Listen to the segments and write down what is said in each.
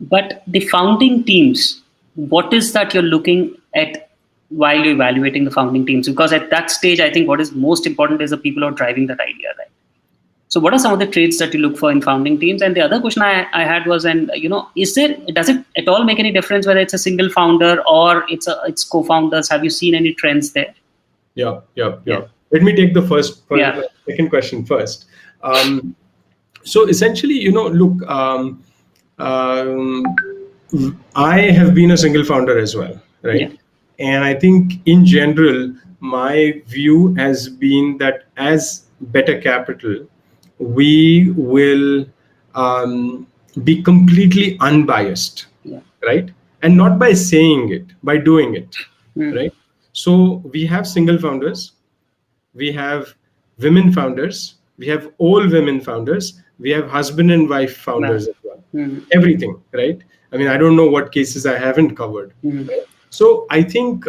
But the founding teams, what is that you're looking at while you're evaluating the founding teams? Because at that stage, I think what is most important is the people who are driving that idea, right? So what are some of the traits that you look for in founding teams? And the other question I had was, and does it at all make any difference whether it's a single founder or it's co-founders? Have you seen any trends there? Yeah. Let me take the second question first. So essentially, look, I have been a single founder as well, right? Yeah. And I think in general, my view has been that as Better Capital, we will be completely unbiased, right? And not by saying it, by doing it, right? So we have single founders, we have women founders, we have all women founders, we have husband and wife founders as well. Everything, right? I mean, I don't know what cases I haven't covered. Right? So I think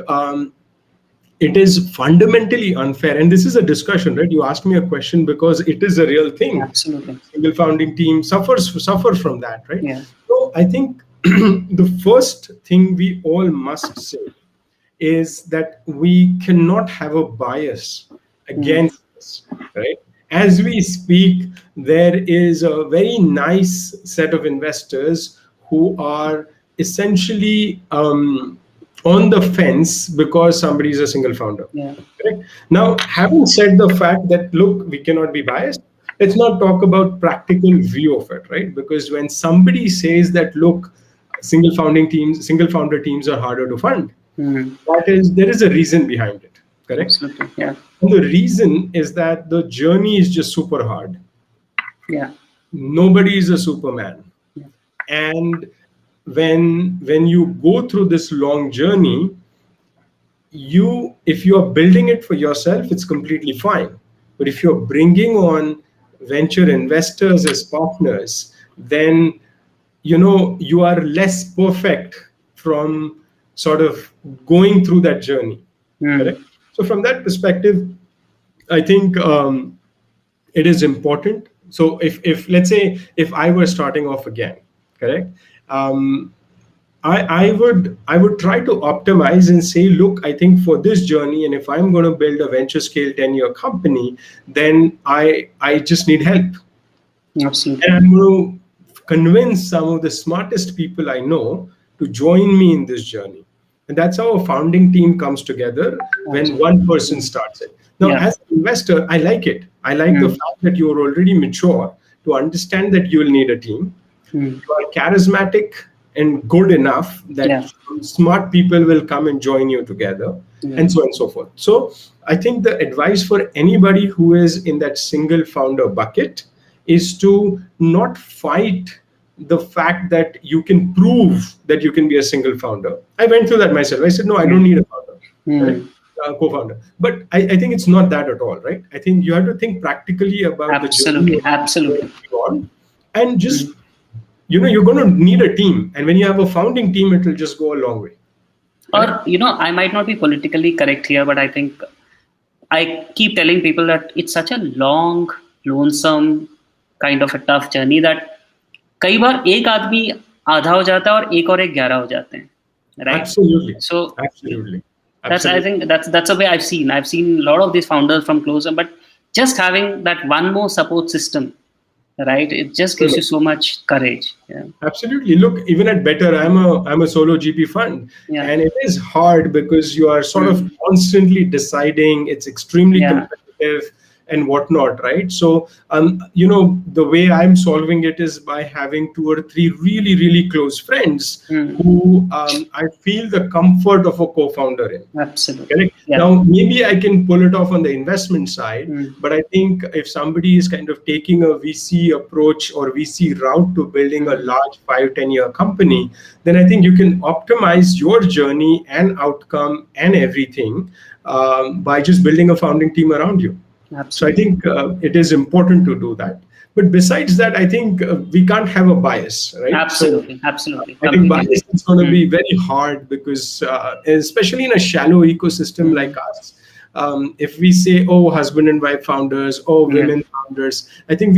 it is fundamentally unfair. And this is a discussion, right? You asked me a question because it is a real thing. Absolutely. Single founding team suffer from that, right? Yeah. So I think the first thing we all must say is that we cannot have a bias against this, right? As we speak, there is a very nice set of investors who are essentially on the fence because somebody is a single founder. Yeah. Correct? Now, having said the fact that, look, we cannot be biased, let's not talk about practical view of it, right? Because when somebody says that, look, single founder teams are harder to fund, there is a reason behind it. Correct? Absolutely. Yeah. And the reason is that the journey is just super hard. Yeah. Nobody is a Superman. Yeah. And when you go through this long journey, if you are building it for yourself, it's completely fine. But if you're bringing on venture investors as partners, then you are less perfect from sort of going through that journey. Correct? So from that perspective, I think it is important. So if let's say if I were starting off again, correct? I would try to optimize and say, look, I think for this journey, and if I'm going to build a venture scale 10-year company, then I just need help. Absolutely. And I'm going to convince some of the smartest people I know to join me in this journey. And that's how a founding team comes together when one person starts it. Now, as an investor, I like it. I like the fact that you're already mature to understand that you will need a team. You are charismatic and good enough that smart people will come and join you together, and so on and so forth. So I think the advice for anybody who is in that single founder bucket is to not fight the fact that you can prove that you can be a single founder. I went through that myself. I said, no, I don't need a founder, right? Co-founder. But I think it's not that at all, right? I think you have to think practically about the journey. Absolutely. And just, you're going to need a team. And when you have a founding team, it will just go a long way. Or, I might not be politically correct here, but I think I keep telling people that it's such a long, lonesome, kind of a tough journey that कई बार एक आदमी आधा हो जाता है और एक 11 हो जाते हैं, right? Absolutely. So absolutely. I think that's the way I've seen a lot of these founders from closer, but just having that one more support system, right? It just gives you so much courage. Yeah. Absolutely. Look, even at Better, I'm a solo GP fund, and it is hard because you are sort of constantly deciding. It's extremely competitive and whatnot, right? So, the way I'm solving it is by having 2 or 3 really, really close friends who I feel the comfort of a co-founder in. Absolutely. Correct? Yeah. Now, maybe I can pull it off on the investment side, but I think if somebody is kind of taking a VC approach or VC route to building a large 5-10 year company, then I think you can optimize your journey and outcome and everything by just building a founding team around you. Absolutely. So I think it is important to do that. But besides that, I think we can't have a bias, right? Absolutely. So, absolutely. I think bias is going to be very hard because especially in a shallow ecosystem like us, if we say, oh, husband and wife founders, oh, women founders, I think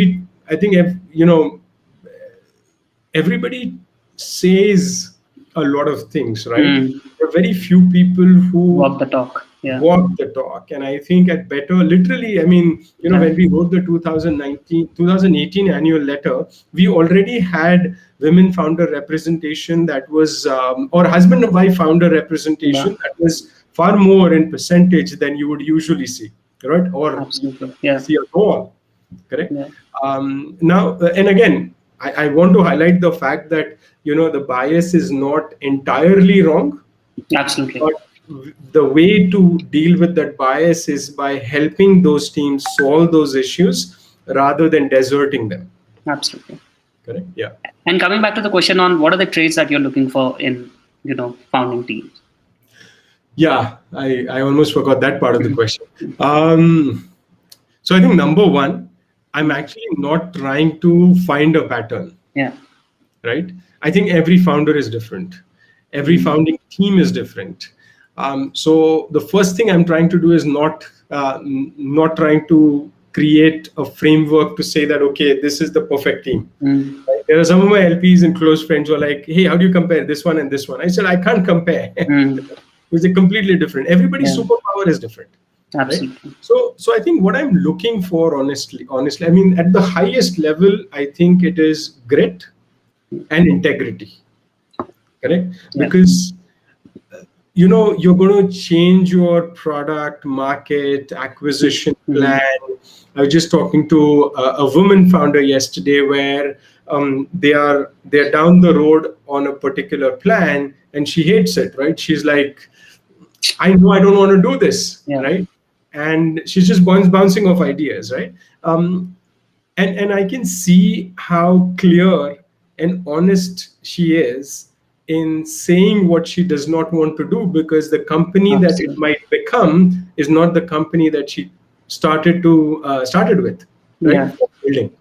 everybody says a lot of things, right? Mm. There are very few people who Walk the talk. Yeah. walk the talk. And I think at better, literally, I mean, Yeah. when we wrote the 2018 annual letter, we already had women founder representation that was, or husband and wife founder representation Yeah. that was far more in percentage than you would usually see, right? Or Absolutely. Yeah. see at all, correct? Yeah. Now, and again, I want to highlight the fact that, the bias is not entirely wrong, Absolutely. but the way to deal with that bias is by helping those teams solve those issues rather than deserting them. Absolutely. Correct? Yeah. And coming back to the question on what are the traits that you're looking for in, founding teams? Yeah, I almost forgot that part of the question. So I think number one, I'm actually not trying to find a pattern. Yeah. Right? I think every founder is different. Every founding team is different. So the first thing I'm trying to do is not trying to create a framework to say that, okay, this is the perfect team. Right? There are some of my LPs and close friends who are like, hey, how do you compare this one and this one? I said, I can't compare. It's completely different. Everybody's superpower is different. Absolutely. Right? So I think what I'm looking for, honestly, I mean, at the highest level, I think it is grit and integrity. Correct? Yeah. Because you're going to change your product, market, acquisition plan. I was just talking to a woman founder yesterday where they're down the road on a particular plan and she hates it, right? She's like, I know I don't want to do this, right? And she's just bouncing off ideas, right? And I can see how clear and honest she is in saying what she does not want to do, because the company that it might become is not the company that she started with, right? Building.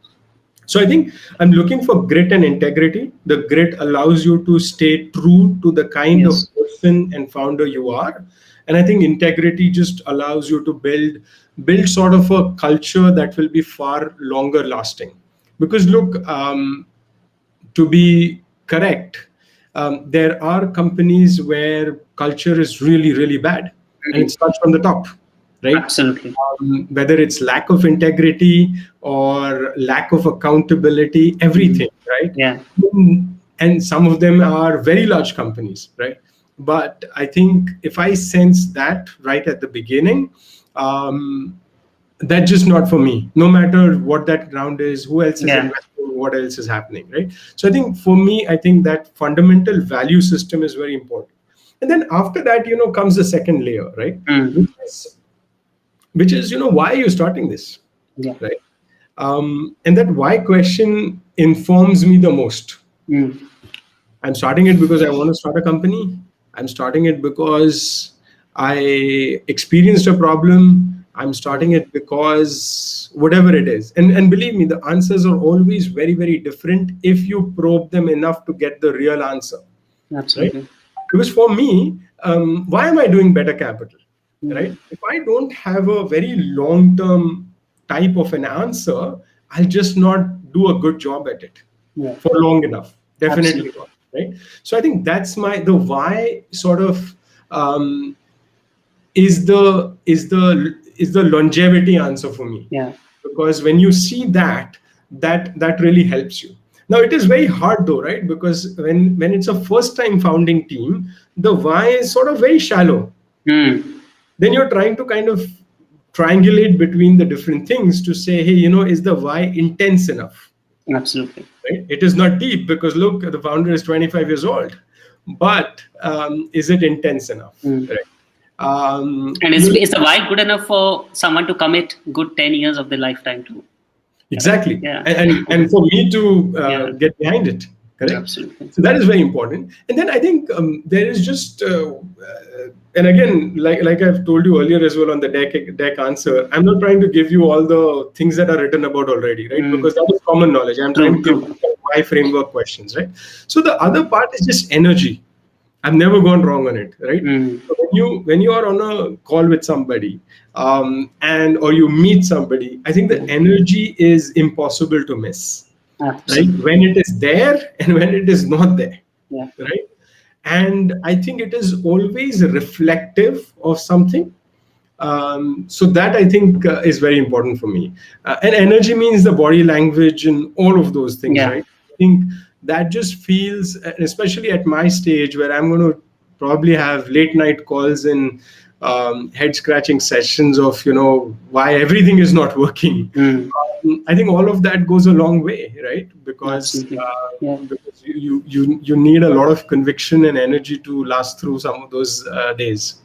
So I think I'm looking for grit and integrity. The grit allows you to stay true to the kind of person and founder you are. And I think integrity just allows you to build sort of a culture that will be far longer lasting. Because look, to be correct, there are companies where culture is really, really bad, and it starts from the top, right? Absolutely. Whether it's lack of integrity or lack of accountability, everything, right? Yeah. And some of them are very large companies, right? But I think if I sense that right at the beginning, that's just not for me. No matter what that ground is, who else is investing, what else is happening, right? So I think for me, I think that fundamental value system is very important. And then after that, comes the second layer, right? Which is, why are you starting this? Yeah. Right? And that why question informs me the most. I'm starting it because I want to start a company. I'm starting it because I experienced a problem. I'm starting it because whatever it is. And believe me, the answers are always very, very different if you probe them enough to get the real answer. Absolutely. Right? Because for me, why am I doing Better Capital? Right? If I don't have a very long-term type of an answer, I'll just not do a good job at it for long enough. Definitely not. Right? So I think that's the why sort of is the longevity answer for me. Yeah. Because when you see that really helps you. Now it is very hard though, right? Because when it's a first time founding team, the why is sort of very shallow. Then you're trying to kind of triangulate between the different things to say, hey, is the why intense enough? Absolutely. Right? It is not deep because look, the founder is 25 years old, but is it intense enough? Right? And is the why good enough for someone to commit good 10 years of their lifetime to? Exactly. Yeah. And for me to get behind it. Correct? Absolutely. So that is very important. And then I think there is just, and again, like I've told you earlier as well on the deck answer, I'm not trying to give you all the things that are written about already, right? Because that is common knowledge. I'm trying to give you my framework questions, right? So the other part is just energy. I've never gone wrong on it, right? So when you are on a call with somebody or you meet somebody, I think the energy is impossible to miss. Absolutely. Right? When it is there and when it is not there. Yeah. right? And I think it is always reflective of something. So that I think is very important for me. And energy means the body language and all of those things, Yeah. right? I think that just feels, especially at my stage where I'm going to probably have late night calls and head scratching sessions of, why everything is not working. Mm. I think all of that goes a long way, right? Because Absolutely. Yeah. you need a lot of conviction and energy to last through some of those days.